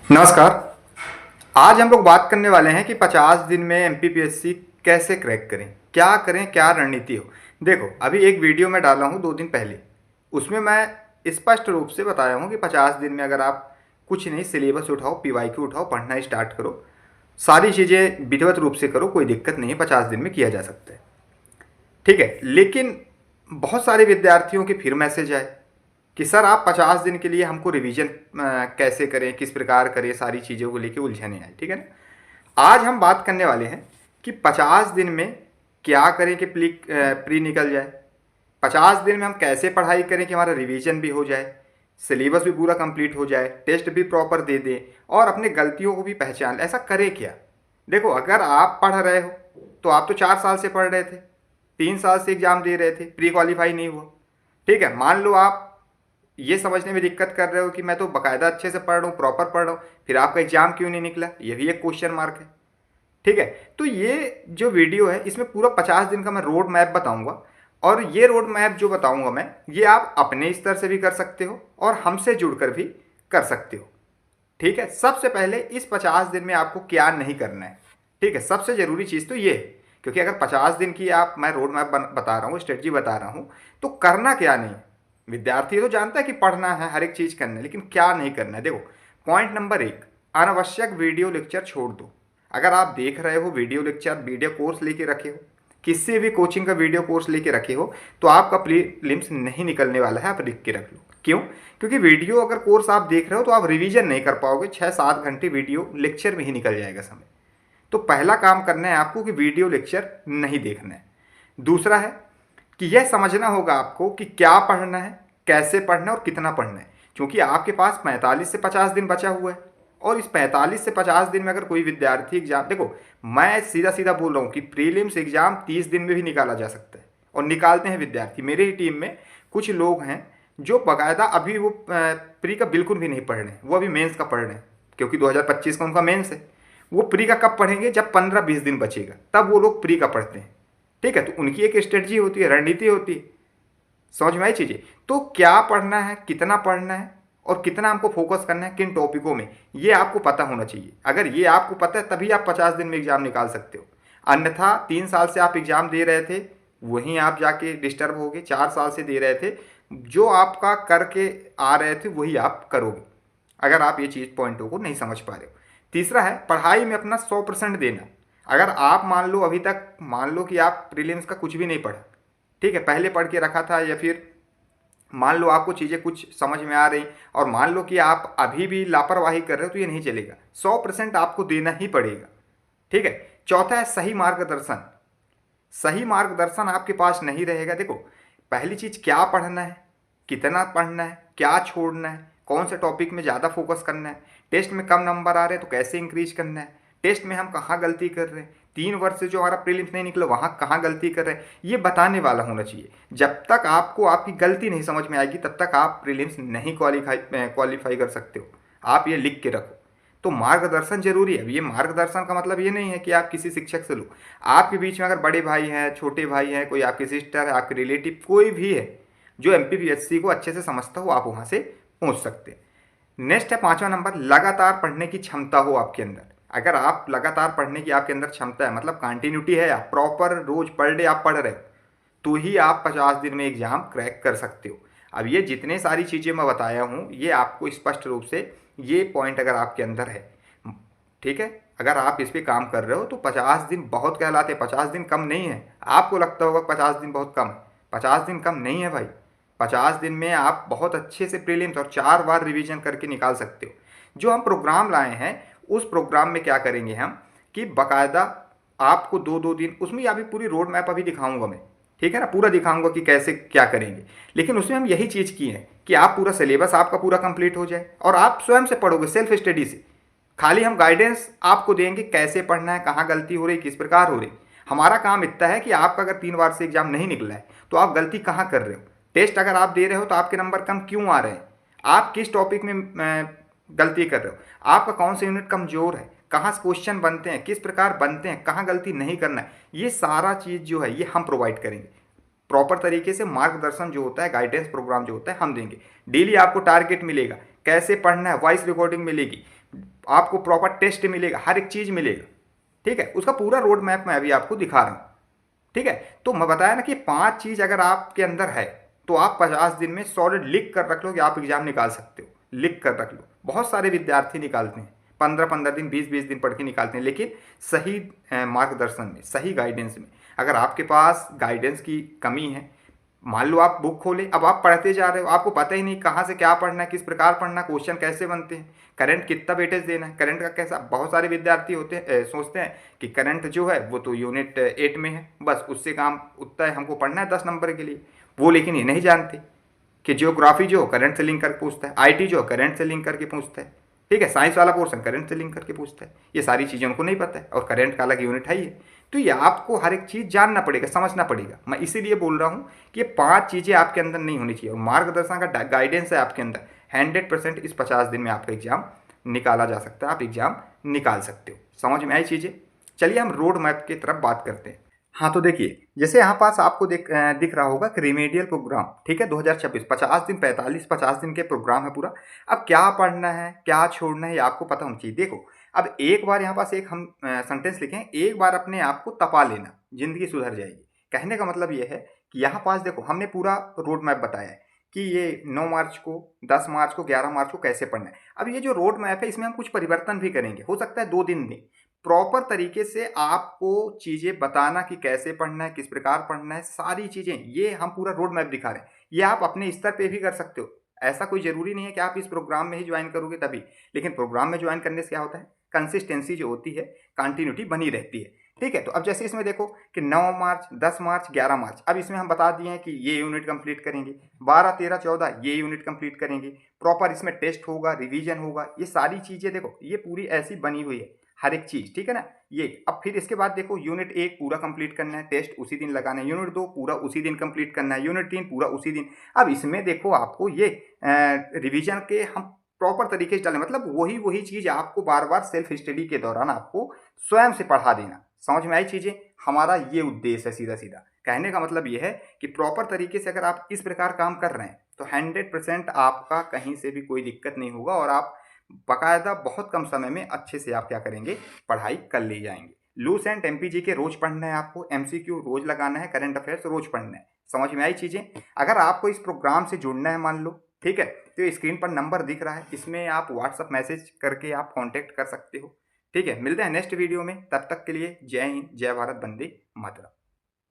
नमस्कार। आज हम लोग बात करने वाले हैं कि 50 दिन में एमपीपीएससी कैसे क्रैक करें, क्या रणनीति हो। देखो, अभी एक वीडियो मैं डाला हूँ 2 दिन पहले, उसमें मैं स्पष्ट रूप से बताया हूँ कि 50 दिन में अगर आप कुछ नहीं, सिलेबस उठाओ, पीवाईक्यू उठाओ, पढ़ना स्टार्ट करो, सारी चीज़ें विधिवत रूप से करो, कोई दिक्कत नहीं है, 50 दिन में किया जा सकता है। ठीक है, लेकिन बहुत सारे विद्यार्थियों के फिर मैसेज आए कि सर आप 50 दिन के लिए हमको रिवीजन कैसे करें, किस प्रकार करें, सारी चीज़ों को लेके उलझने आए। ठीक है ना। आज हम बात करने वाले हैं कि 50 दिन में क्या करें कि प्री निकल जाए, 50 दिन में हम कैसे पढ़ाई करें कि हमारा रिवीजन भी हो जाए, सिलेबस भी पूरा कंप्लीट हो जाए, टेस्ट भी प्रॉपर दे दें और अपने गलतियों को भी पहचान लें। ऐसा करें क्या। देखो, अगर आप पढ़ रहे हो तो आप तो 4 साल से पढ़ रहे थे, 3 साल से एग्जाम दे रहे थे, प्री क्वालिफाई नहीं हुआ। ठीक है, मान लो आप ये समझने में दिक्कत कर रहे हो कि मैं तो बाकायदा अच्छे से पढ़ रहा हूँ, प्रॉपर पढ़ रहा हूँ, फिर आपका एग्जाम क्यों नहीं निकला, ये भी एक क्वेश्चन मार्क है। ठीक है, तो ये जो वीडियो है इसमें पूरा 50 दिन का मैं रोड मैप बताऊंगा, और ये रोड मैप जो बताऊंगा मैं, ये आप अपने स्तर से भी कर सकते हो और हमसे जुड़कर भी कर सकते हो। ठीक है, सबसे पहले इस 50 दिन में आपको क्या नहीं करना है। ठीक है, सबसे ज़रूरी चीज़ तो ये है, क्योंकि अगर 50 दिन की आप मैं रोड मैप बता रहा हूँ, स्ट्रेटजी बता रहा हूँ, तो करना क्या नहीं है। विद्यार्थी तो जानता है कि पढ़ना है, हर एक चीज़ करना है, लेकिन क्या नहीं करना है। देखो, पॉइंट नंबर 1, अनावश्यक वीडियो लेक्चर छोड़ दो। अगर आप देख रहे हो वीडियो लेक्चर, वीडियो कोर्स लेके रखे हो, किसी भी कोचिंग का वीडियो कोर्स लेके रखे हो, तो आपका प्रीलिम्स नहीं निकलने वाला है, आप लिख के रख लो। क्यों? क्योंकि वीडियो अगर कोर्स आप देख रहे हो तो आप रिवीजन नहीं कर पाओगे, 6-7 घंटे वीडियो लेक्चर में ही निकल जाएगा समय। तो पहला काम करना है आपको कि वीडियो लेक्चर नहीं देखना है। दूसरा है कि यह समझना होगा आपको कि क्या पढ़ना है, कैसे पढ़ना है और कितना पढ़ना है। क्योंकि आपके पास 45 से 50 दिन बचा हुआ है, और इस 45 से 50 दिन में अगर कोई विद्यार्थी एग्जाम, देखो मैं सीधा सीधा बोल रहा हूँ कि प्रीलिम्स एग्जाम 30 दिन में भी निकाला जा सकता है, और निकालते हैं विद्यार्थी। मेरे ही टीम में कुछ लोग हैं जो बाकायदा अभी वो प्री का बिल्कुल भी नहीं पढ़ रहे हैं, वो अभी मेंस का पढ़ रहे हैं, क्योंकि 2025 का उनका मेंस है। वो प्री का कब पढ़ेंगे, जब 15-20 दिन बचेगा, तब वो लोग प्री का पढ़ते हैं। ठीक है, तो उनकी एक स्ट्रेटजी होती है, रणनीति होती है। समझ में आई चीज़ें। तो क्या पढ़ना है, कितना पढ़ना है और कितना हमको फोकस करना है किन टॉपिकों में, ये आपको पता होना चाहिए। अगर ये आपको पता है तभी आप 50 दिन में एग्जाम निकाल सकते हो। अन्यथा 3 साल से आप एग्जाम दे रहे थे, वहीं आप जाके डिस्टर्ब होगे। 4 साल से दे रहे थे, जो आपका करके आ रहे थे वही आप करोगे, अगर आप ये चीज़ पॉइंटों को नहीं समझ पा रहे हो। तीसरा है पढ़ाई में अपना 100% देना। अगर आप मान लो अभी तक, मान लो कि आप प्रीलिम्स का कुछ भी नहीं पढ़ा, ठीक है, पहले पढ़ के रखा था, या फिर मान लो आपको चीज़ें कुछ समझ में आ रही, और मान लो कि आप अभी भी लापरवाही कर रहे हो, तो ये नहीं चलेगा। 100% आपको देना ही पड़ेगा। ठीक है। चौथा है सही मार्गदर्शन। सही मार्गदर्शन आपके पास नहीं रहेगा। देखो, पहली चीज़ क्या पढ़ना है, कितना पढ़ना है, क्या छोड़ना है, कौन से टॉपिक में ज़्यादा फोकस करना है, टेस्ट में कम नंबर आ रहे हैं तो कैसे इंक्रीज करना है, टेस्ट में हम कहाँ गलती कर रहे हैं, 3 वर्ष से जो हमारा प्रीलिम्स नहीं निकला वहाँ कहाँ गलती कर रहे हैं, ये बताने वाला होना चाहिए। जब तक आपको आपकी गलती नहीं समझ में आएगी तब तक आप प्रीलिम्स नहीं क्वालिफाई कर सकते हो। आप ये लिख के रखो। तो मार्गदर्शन जरूरी है। अब ये मार्गदर्शन का मतलब ये नहीं है कि आप किसी शिक्षक से लो। आपके बीच में अगर बड़े भाई हैं, छोटे भाई हैं, कोई आपकी सिस्टर है, आपके रिलेटिव कोई भी है जो एमपीपीएससी को अच्छे से समझता हो, आप वहाँ से पहुँच सकते हैं। नेक्स्ट है 5वां नंबर, लगातार पढ़ने की क्षमता हो आपके अंदर। अगर आप लगातार पढ़ने की आपके अंदर क्षमता है, मतलब कंटिन्यूटी है, आप प्रॉपर रोज पर डे आप पढ़ रहे हो, तो ही आप 50 दिन में एग्जाम क्रैक कर सकते हो। अब ये जितने सारी चीज़ें मैं बताया हूँ, ये आपको स्पष्ट रूप से ये पॉइंट अगर आपके अंदर है, ठीक है, अगर आप इस पर काम कर रहे हो तो 50 दिन बहुत कहलाते हैं। 50 दिन कम नहीं है। आपको लगता होगा 50 दिन बहुत कम है, 50 दिन कम नहीं है भाई। 50 दिन में आप बहुत अच्छे से प्रीलिम्स और 4 बार रिवीजन करके निकाल सकते हो। जो हम प्रोग्राम लाए हैं, उस प्रोग्राम में क्या करेंगे हम कि बाकायदा आपको 2-2 दिन, उसमें अभी पूरी रोड मैप अभी दिखाऊंगा मैं, ठीक है ना, पूरा दिखाऊंगा कि कैसे क्या करेंगे। लेकिन उसमें हम यही चीज़ की है कि आप पूरा सिलेबस आपका पूरा कंप्लीट हो जाए और आप स्वयं से पढ़ोगे, सेल्फ स्टडी से। खाली हम गाइडेंस आपको देंगे, कैसे पढ़ना है, कहाँ गलती हो रही, किस प्रकार हो रही। हमारा काम इतना है कि आपका अगर 3 बार से एग्जाम नहीं निकला है तो आप गलती कहाँ कर रहे हो। टेस्ट अगर आप दे रहे हो तो आपके नंबर कम क्यों आ रहे हैं, आप किस टॉपिक में गलती कर रहे हो, आपका कौन सा यूनिट कमजोर है, कहाँ से क्वेश्चन बनते हैं, किस प्रकार बनते हैं, कहाँ गलती नहीं करना है, ये सारा चीज़ जो है ये हम प्रोवाइड करेंगे। प्रॉपर तरीके से मार्गदर्शन जो होता है, गाइडेंस प्रोग्राम जो होता है हम देंगे। डेली आपको टारगेट मिलेगा, कैसे पढ़ना है, वॉइस रिकॉर्डिंग मिलेगी, आपको प्रॉपर टेस्ट मिलेगा, हर एक चीज़ मिलेगा। ठीक है, उसका पूरा रोड मैप मैं अभी आपको दिखा रहा हूँ। ठीक है, तो मैं बताया ना कि 5 चीज़ अगर आपके अंदर है तो आप 50 दिन में सॉलिड लिख कर रख लो कि आप एग्जाम निकाल सकते हो। लिख कर रख लो। बहुत सारे विद्यार्थी निकालते हैं, 15-15 दिन, 20-20 दिन पढ़ के निकालते हैं, लेकिन सही मार्गदर्शन में, सही गाइडेंस में। अगर आपके पास गाइडेंस की कमी है, मान लो आप बुक खोले, अब आप पढ़ते जा रहे हो, आपको पता ही नहीं कहाँ से क्या पढ़ना है, किस प्रकार पढ़ना है, क्वेश्चन कैसे बनते हैं, करंट कितना वेटेज देना है, करंट का कैसा। बहुत सारे विद्यार्थी होते हैं सोचते हैं कि करंट जो है वो तो यूनिट 8 में है, बस उससे काम उतना है, हमको पढ़ना है 10 नंबर के लिए। वो लेकिन ये नहीं जानते कि जियोग्राफी जो करंट से लिंक करके पूछता है, आईटी जो करंट से लिंक करके पूछता है। ठीक है, साइंस वाला पोर्शन करंट से लिंक करके पूछता है। ये सारी चीज़ें उनको नहीं पता है, और करंट का अलग यूनिट है ही है। तो ये आपको हर एक चीज़ जानना पड़ेगा, समझना पड़ेगा। मैं इसीलिए बोल रहा हूँ कि ये 5 चीज़ें आपके अंदर नहीं होनी चाहिए, और मार्गदर्शन का गाइडेंस है आपके अंदर, 100% इस 50 दिन में आपका एग्जाम निकाला जा सकता है, आप एग्जाम निकाल सकते हो। समझ में आई चीज़ें? चलिए हम रोड मैप की तरफ बात करते हैं। हाँ, तो देखिए, जैसे यहाँ पास आपको दिख रहा होगा कि रिमेडियल प्रोग्राम, ठीक है, 2026 50 दिन, 50 दिन के प्रोग्राम है पूरा। अब क्या पढ़ना है, क्या छोड़ना है, ये आपको पता होना चाहिए। देखो, अब एक बार यहाँ पास एक हम सेंटेंस लिखें, एक बार अपने आप को तपा लेना, जिंदगी सुधर जाएगी। कहने का मतलब ये है कि यहाँ पास देखो, हमने पूरा रोड मैप बताया है कि ये 9 मार्च को, 10 मार्च को, 11 मार्च को कैसे पढ़ना है। अब ये जो रोड मैप है, इसमें हम कुछ परिवर्तन भी करेंगे, हो सकता है 2 दिन में। प्रॉपर तरीके से आपको चीज़ें बताना कि कैसे पढ़ना है, किस प्रकार पढ़ना है, सारी चीज़ें ये हम पूरा रोड मैप दिखा रहे हैं। ये आप अपने स्तर पे भी कर सकते हो। ऐसा कोई ज़रूरी नहीं है कि आप इस प्रोग्राम में ही ज्वाइन करोगे तभी। लेकिन प्रोग्राम में ज्वाइन करने से क्या होता है, कंसिस्टेंसी जो होती है, कंटिन्यूटी बनी रहती है। ठीक है, तो अब जैसे इसमें देखो कि 9 मार्च, 10 मार्च, 11 मार्च, अब इसमें हम बता दिए हैं कि ये यूनिट कंप्लीट करेंगे, 12, 13, 14 ये यूनिट कंप्लीट करेंगे। प्रॉपर इसमें टेस्ट होगा, रिवीजन होगा, ये सारी चीज़ें देखो, ये पूरी ऐसी बनी हुई है, हर एक चीज़। ठीक है ना, ये। अब फिर इसके बाद देखो, यूनिट 1 पूरा कंप्लीट करना है, टेस्ट उसी दिन लगाना है, यूनिट 2 पूरा उसी दिन कंप्लीट करना है, यूनिट 3 पूरा उसी दिन। अब इसमें देखो आपको ये रिवीजन के हम प्रॉपर तरीके से डालें, मतलब वही वही चीज़ आपको बार बार सेल्फ स्टडी के दौरान आपको स्वयं से पढ़ा देना। समझ में आई चीज़ें? हमारा ये उद्देश्य है, सीधा सीधा कहने का मतलब ये है कि प्रॉपर तरीके से अगर आप इस प्रकार काम कर रहे हैं तो 100% आपका कहीं से भी कोई दिक्कत नहीं होगा, और आप बाकायदा बहुत कम समय में अच्छे से आप क्या करेंगे, पढ़ाई कर ले जाएंगे। लूस एंड एमपीजी के रोज पढ़ना है आपको, एमसीक्यू रोज लगाना है, करंट अफेयर्स रोज पढ़ना है। समझ में आई चीज़ें? अगर आपको इस प्रोग्राम से जुड़ना है, मान लो, ठीक है, तो ये स्क्रीन पर नंबर दिख रहा है, इसमें आप व्हाट्सअप मैसेज करके आप कांटेक्ट कर सकते हो। ठीक है, मिलते हैं नेक्स्ट वीडियो में, तब तक के लिए जय हिंद, जय भारत, वंदे मातरम।